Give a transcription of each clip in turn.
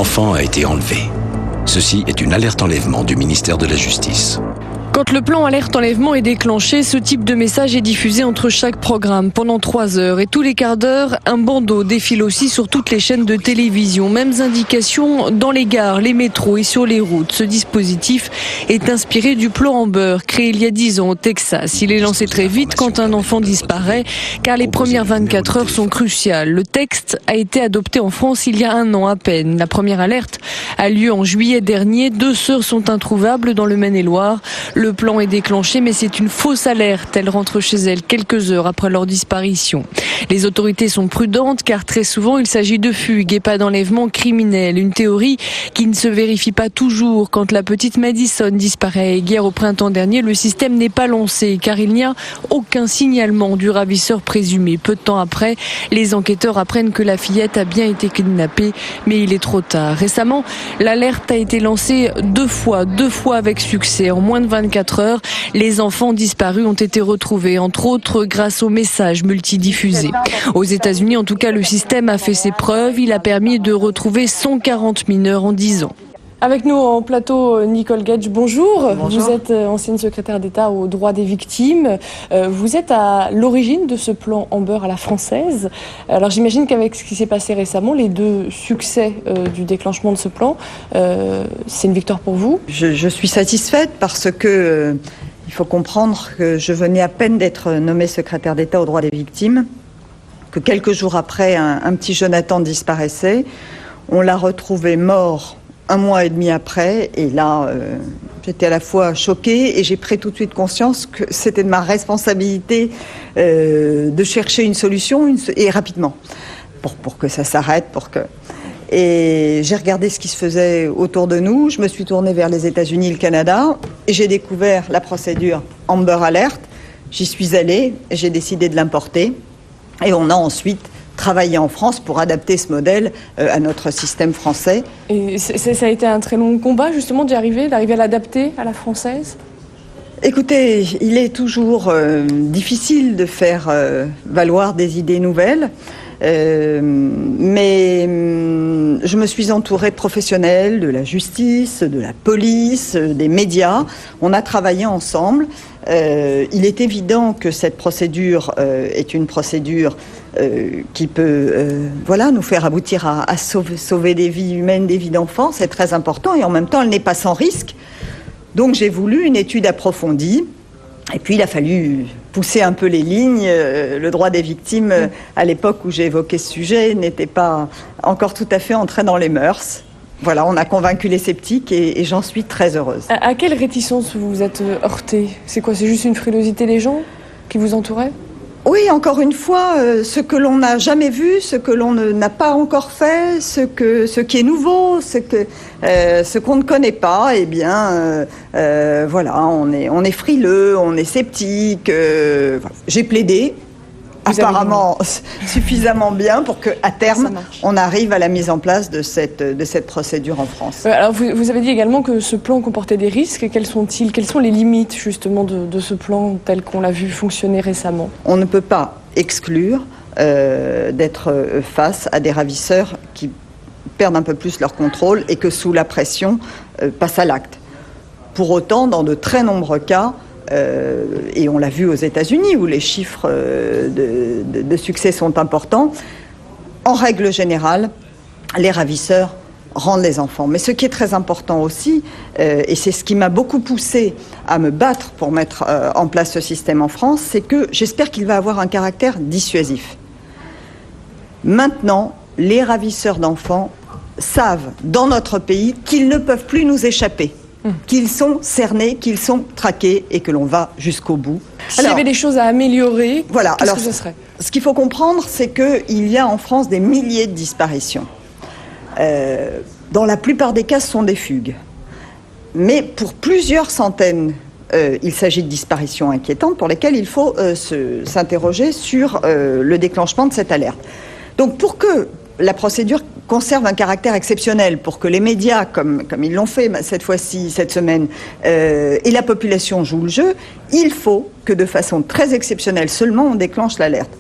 enfant a été enlevé. Ceci est une alerte enlèvement du ministère de la Justice. Quand le plan alerte enlèvement est déclenché, ce type de message est diffusé entre chaque programme pendant 3 heures. Et tous les quarts d'heure, un bandeau défile aussi sur toutes les chaînes de télévision. Mêmes indications dans les gares, les métros et sur les routes. Ce dispositif est inspiré du plan Amber, créé il y a 10 ans au Texas. Il est lancé très vite quand un enfant disparaît, car les premières 24 heures sont cruciales. Le texte a été adopté en France il y a 1 an à peine. La première alerte a lieu en juillet dernier. 2 sœurs sont introuvables dans le Maine-et-Loire. Le plan est déclenché, mais c'est une fausse alerte. Elles rentrent chez elles quelques heures après leur disparition. Les autorités sont prudentes car très souvent il s'agit de fugues et pas d'enlèvement criminel. Une théorie qui ne se vérifie pas toujours. Quand la petite Madison disparaît à Eyguières au printemps dernier, le système n'est pas lancé car il n'y a aucun signalement du ravisseur présumé. Peu de temps après, les enquêteurs apprennent que la fillette a bien été kidnappée, mais il est trop tard. Récemment, l'alerte a été lancée 2 fois avec succès. En moins de 24 heures, les enfants disparus ont été retrouvés, entre autres grâce aux messages multidiffusés. Aux États-Unis, en tout cas, le système a fait ses preuves. Il a permis de retrouver 140 mineurs en 10 ans. Avec nous en plateau, Nicole Gage, bonjour. Vous êtes ancienne secrétaire d'État aux droits des victimes. Vous êtes à l'origine de ce plan Amber à la française. Alors j'imagine qu'avec ce qui s'est passé récemment, les 2 succès du déclenchement de ce plan, c'est une victoire pour vous? Je suis satisfaite parce que il faut comprendre que je venais à peine d'être nommée secrétaire d'État aux droits des victimes, que quelques jours après, un petit Jonathan disparaissait. On l'a retrouvé mort 1 mois et demi après, et là, j'étais à la fois choquée et j'ai pris tout de suite conscience que c'était de ma responsabilité de chercher une solution et rapidement, pour que ça s'arrête, Et j'ai regardé ce qui se faisait autour de nous, je me suis tournée vers les États-Unis et le Canada, et j'ai découvert la procédure Amber Alert. J'y suis allée, j'ai décidé de l'importer, et on a ensuite travailler en France pour adapter ce modèle à notre système français. Et ça a été un très long combat justement d'arriver à l'adapter à la française? Écoutez, il est toujours difficile de faire valoir des idées nouvelles, mais je me suis entourée de professionnels, de la justice, de la police, des médias. On a travaillé ensemble. Il est évident que cette procédure est une procédure qui peut nous faire aboutir à sauver des vies humaines, des vies d'enfants. C'est très important et en même temps, elle n'est pas sans risque. Donc j'ai voulu une étude approfondie. Et puis il a fallu pousser un peu les lignes. Le droit des victimes, à l'époque où j'ai évoqué ce sujet, n'était pas encore tout à fait entré dans les mœurs. Voilà, on a convaincu les sceptiques et j'en suis très heureuse. À quelle réticence vous vous êtes heurtée? C'est quoi? C'est juste une frilosité des gens qui vous entouraient? Oui, encore une fois, ce que l'on n'a jamais vu, ce que l'on n'a pas encore fait, ce qui est nouveau, ce qu'on ne connaît pas, eh bien, on est frileux, on est sceptique. J'ai plaidé. Apparemment suffisamment bien pour qu'à terme, on arrive à la mise en place de cette procédure en France. Alors vous avez dit également que ce plan comportait des risques. Quels sont-ils? Quelles sont les limites justement de ce plan tel qu'on l'a vu fonctionner récemment? On ne peut pas exclure d'être face à des ravisseurs qui perdent un peu plus leur contrôle et que sous la pression passent à l'acte. Pour autant, dans de très nombreux cas, et on l'a vu aux États-Unis où les chiffres de succès sont importants, en règle générale, les ravisseurs rendent les enfants. Mais ce qui est très important aussi, et c'est ce qui m'a beaucoup poussée à me battre pour mettre en place ce système en France, c'est que j'espère qu'il va avoir un caractère dissuasif. Maintenant, les ravisseurs d'enfants savent dans notre pays qu'ils ne peuvent plus nous échapper. Qu'ils sont cernés, qu'ils sont traqués et que l'on va jusqu'au bout. S'il y avait des choses à améliorer, qu'est-ce que ce serait? Ce qu'il faut comprendre, c'est qu'il y a en France des milliers de disparitions. Dans la plupart des cas, ce sont des fugues. Mais pour plusieurs centaines, il s'agit de disparitions inquiétantes pour lesquelles il faut s'interroger sur le déclenchement de cette alerte. Donc pour que la procédure conserve un caractère exceptionnel, pour que les médias, comme ils l'ont fait cette fois-ci, cette semaine, et la population jouent le jeu, il faut que de façon très exceptionnelle seulement on déclenche l'alerte.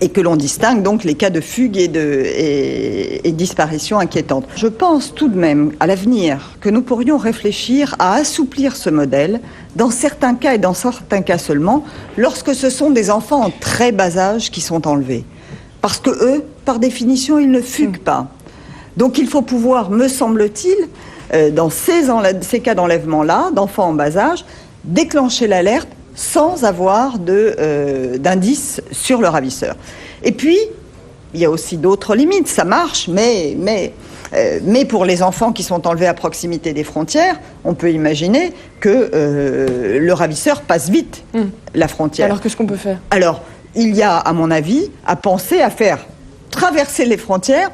et que l'on distingue donc les cas de fugue et disparition inquiétante. Je pense tout de même à l'avenir que nous pourrions réfléchir à assouplir ce modèle dans certains cas et dans certains cas seulement lorsque ce sont des enfants en très bas âge qui sont enlevés. Parce que eux, par définition, ils ne fuguent pas. Donc il faut pouvoir, me semble-t-il, dans ces cas d'enlèvement-là, d'enfants en bas âge, déclencher l'alerte sans avoir d'indices sur le ravisseur. Et puis, il y a aussi d'autres limites. Ça marche, mais pour les enfants qui sont enlevés à proximité des frontières, on peut imaginer que le ravisseur passe vite la frontière. Alors, qu'est-ce qu'on peut faire ? Alors, il y a, à mon avis, à penser à faire traverser les frontières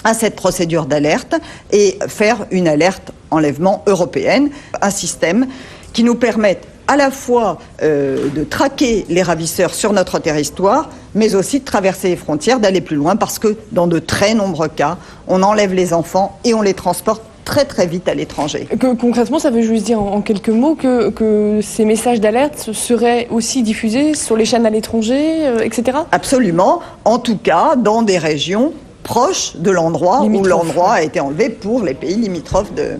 à cette procédure d'alerte et faire une alerte enlèvement européenne, un système qui nous permette à la fois de traquer les ravisseurs sur notre territoire, mais aussi de traverser les frontières, d'aller plus loin, parce que dans de très nombreux cas, on enlève les enfants et on les transporte très très vite à l'étranger. Concrètement, ça veut juste dire en quelques mots que ces messages d'alerte seraient aussi diffusés sur les chaînes à l'étranger, etc. Absolument, en tout cas dans des régions proches de l'endroit où l'endroit a été enlevé pour les pays limitrophes de...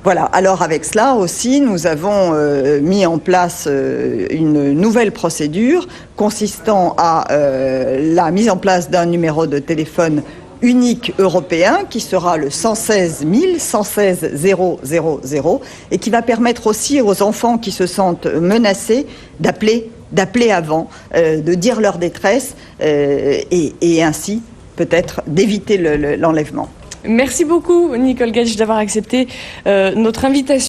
Voilà, alors avec cela aussi, nous avons mis en place une nouvelle procédure consistant à la mise en place d'un numéro de téléphone unique européen qui sera le 116 000 et qui va permettre aussi aux enfants qui se sentent menacés d'appeler avant, de dire leur détresse et ainsi peut-être d'éviter l'enlèvement. Merci beaucoup, Nicole Gage, d'avoir accepté notre invitation.